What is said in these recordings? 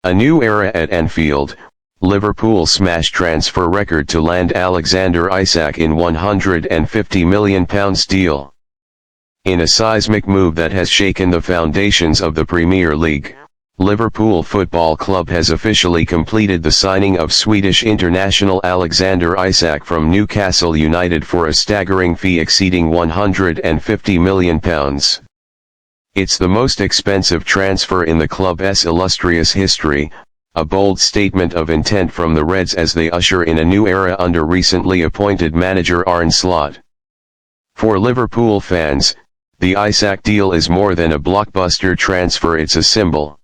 A new era at Anfield. Liverpool smash transfer record to land Alexander Isak in £150 million deal. In a seismic move that has shaken the foundations of the Premier League, Liverpool Football Club has officially completed the signing of Swedish international Alexander Isak from Newcastle United for a staggering fee exceeding £150 million. It's the most expensive transfer in the club's illustrious history, a bold statement of intent from the Reds as they usher in a new era under recently appointed manager Arne Slot. For Liverpool fans, the Isak deal is more than a blockbuster transfer, it's a symbol.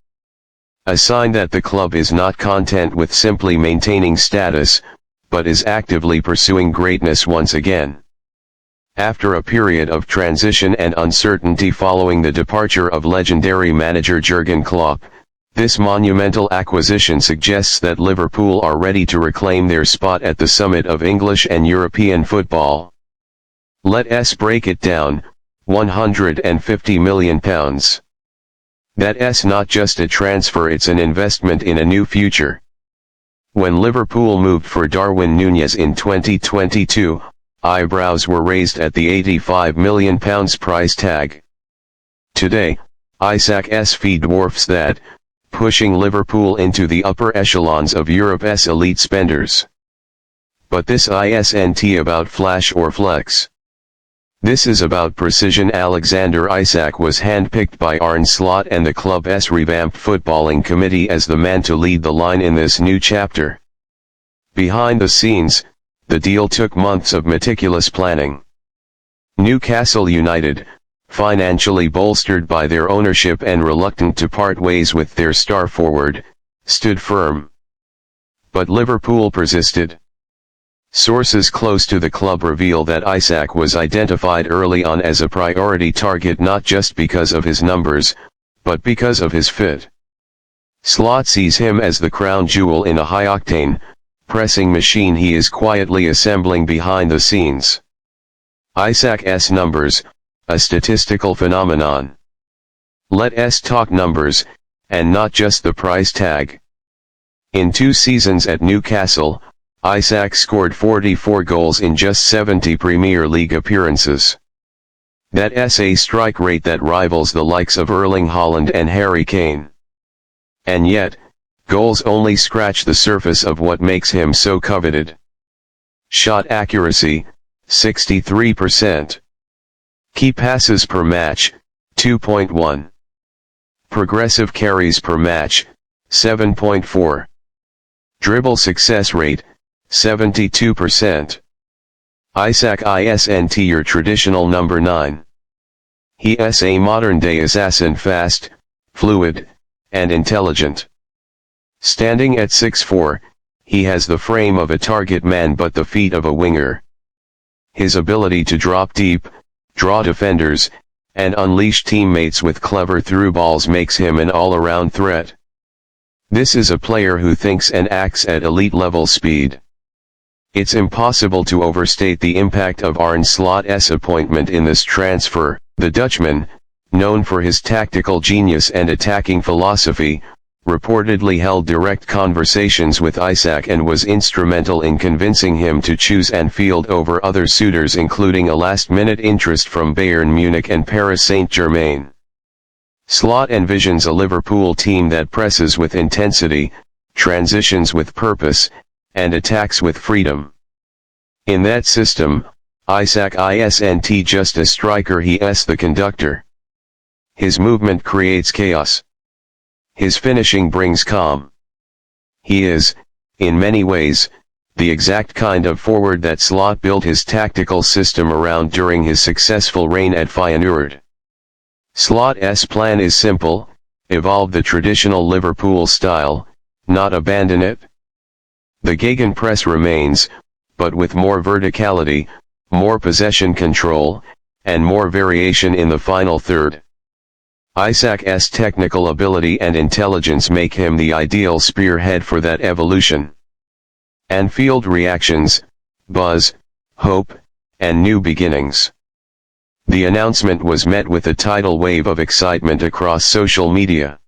A sign that the club is not content with simply maintaining status, but is actively pursuing greatness once again. After a period of transition and uncertainty following the departure of legendary manager Jurgen Klopp, this monumental acquisition suggests that Liverpool are ready to reclaim their spot at the summit of English and European football. Let's break it down. £150 million. That's not just a transfer, it's an investment in a new future. When Liverpool moved for Darwin Núñez in 2022, eyebrows were raised at the £85 million price tag. Today, Isak's fee dwarfs that, pushing Liverpool into the upper echelons of Europe's elite spenders. But this isn't about flash or flex. This is about precision. Alexander Isak was handpicked by Arne Slot and the club's revamped footballing committee as the man to lead the line in this new chapter. Behind the scenes, the deal took months of meticulous planning. Newcastle United, financially bolstered by their ownership and reluctant to part ways with their star forward, stood firm. But Liverpool persisted. Sources close to the club reveal that Isak was identified early on as a priority target not just because of his numbers, but because of his fit. Slot sees him as the crown jewel in a high-octane, pressing machine he is quietly assembling behind the scenes. Isak's numbers, a statistical phenomenon. Let's talk numbers, and not just the price tag. In 2 seasons at Newcastle, Isak scored 44 goals in just 70 Premier League appearances. That's a strike rate that rivals the likes of Erling Haaland and Harry Kane. And yet, goals only scratch the surface of what makes him so coveted. Shot accuracy, 63%. Key passes per match, 2.1. Progressive carries per match, 7.4. Dribble success rate, 72%. Isak isn't your traditional number 9. He's a modern-day assassin, fast, fluid, and intelligent. Standing at 6'4", he has the frame of a target man but the feet of a winger. His ability to drop deep, draw defenders, and unleash teammates with clever through balls makes him an all-around threat. This is a player who thinks and acts at elite-level speed. It's impossible to overstate the impact of Arne Slot's appointment in this transfer. The Dutchman, known for his tactical genius and attacking philosophy, reportedly held direct conversations with Isak and was instrumental in convincing him to choose Anfield over other suitors, including a last-minute interest from Bayern Munich and Paris Saint-Germain. Slot envisions a Liverpool team that presses with intensity, transitions with purpose, and attacks with freedom. In that system, Isak isn't just a striker, he's the conductor. His movement creates chaos. His finishing brings calm. He is, in many ways, the exact kind of forward that Slot built his tactical system around during his successful reign at Feyenoord. Slot's plan is simple: evolve the traditional Liverpool style, not abandon it. The gegenpress remains, but with more verticality, more possession control, and more variation in the final third. Isak's technical ability and intelligence make him the ideal spearhead for that evolution. Anfield reactions: buzz, hope, and new beginnings. The announcement was met with a tidal wave of excitement across social media.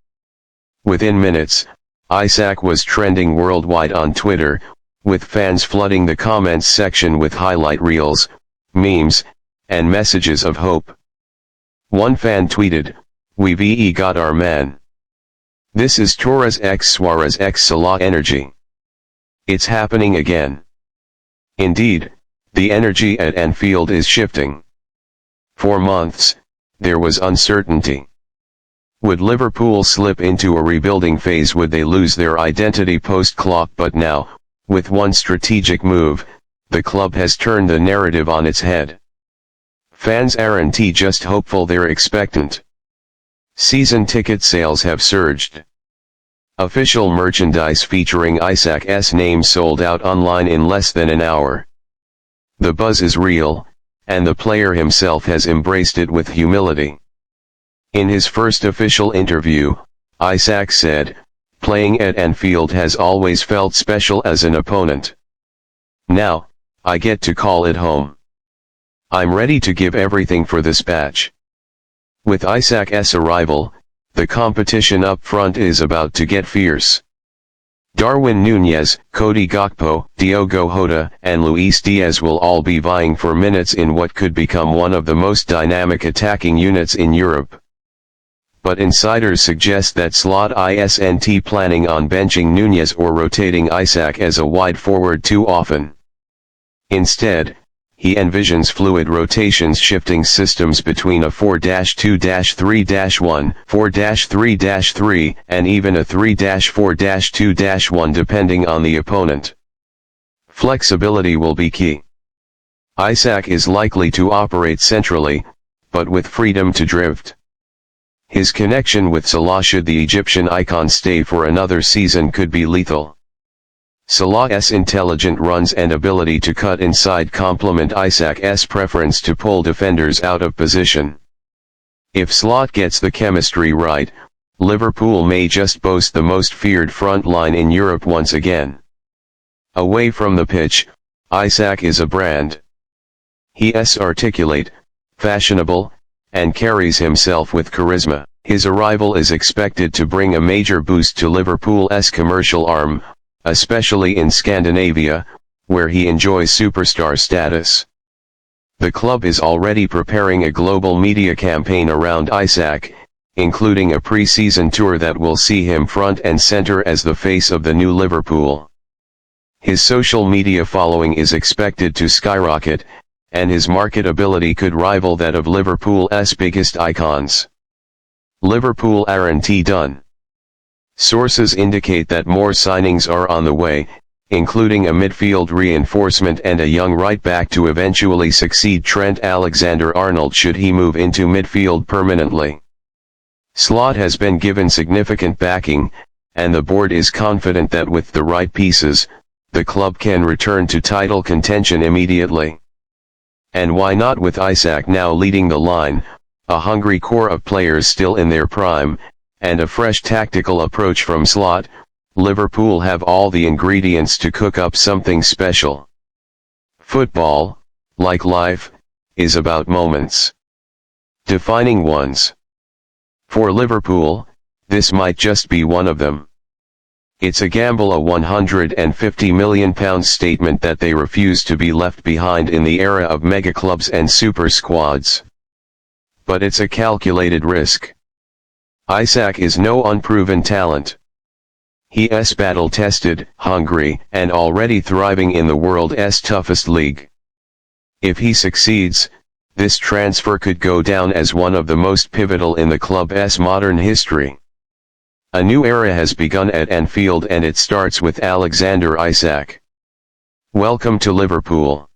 Within minutes, Isak was trending worldwide on Twitter, with fans flooding the comments section with highlight reels, memes, and messages of hope. One fan tweeted, "We've got our man. This is Torres x Suarez x Salah energy. It's happening again." Indeed, the energy at Anfield is shifting. For months, there was uncertainty. Would Liverpool slip into a rebuilding phase? Would they lose their identity post-Klopp? But now, with one strategic move, the club has turned the narrative on its head. Fans aren't just hopeful, they're expectant. Season ticket sales have surged. Official merchandise featuring Isak's name sold out online in less than an hour. The buzz is real, and the player himself has embraced it with humility. In his first official interview, Isak said, "Playing at Anfield has always felt special as an opponent. Now, I get to call it home. I'm ready to give everything for this batch." With Isak's arrival, the competition up front is about to get fierce. Darwin Núñez, Cody Gakpo, Diogo Jota, and Luis Diaz will all be vying for minutes in what could become one of the most dynamic attacking units in Europe. But insiders suggest that Slot isn't planning on benching Núñez or rotating Isak as a wide forward too often. Instead, he envisions fluid rotations, shifting systems between a 4-2-3-1, 4-3-3, and even a 3-4-2-1 depending on the opponent. Flexibility will be key. Isak is likely to operate centrally, but with freedom to drift. His connection with Salah, should the Egyptian icon stay for another season, could be lethal. Salah's intelligent runs and ability to cut inside complement Isak's preference to pull defenders out of position. If Slot gets the chemistry right, Liverpool may just boast the most feared front line in Europe once again. Away from the pitch, Isak is a brand. He's articulate, fashionable, and carries himself with charisma. His arrival is expected to bring a major boost to Liverpool's commercial arm, especially in Scandinavia, where he enjoys superstar status. The club is already preparing a global media campaign around Isak, including a pre-season tour that will see him front and center as the face of the new Liverpool. His social media following is expected to skyrocket, and his marketability could rival that of Liverpool's biggest icons. Liverpool aren't done. Sources indicate that more signings are on the way, including a midfield reinforcement and a young right-back to eventually succeed Trent Alexander-Arnold should he move into midfield permanently. Slot has been given significant backing, and the board is confident that with the right pieces, the club can return to title contention immediately. And why not with Isak now leading the line, a hungry core of players still in their prime, and a fresh tactical approach from Slot, Liverpool have all the ingredients to cook up something special. Football, like life, is about moments. Defining ones. For Liverpool, this might just be one of them. It's a gamble, a £150 million statement that they refuse to be left behind in the era of mega clubs and super squads. But it's a calculated risk. Isak is no unproven talent. He's battle-tested, hungry, and already thriving in the world's toughest league. If he succeeds, this transfer could go down as one of the most pivotal in the club's modern history. A new era has begun at Anfield, and it starts with Alexander Isak. Welcome to Liverpool.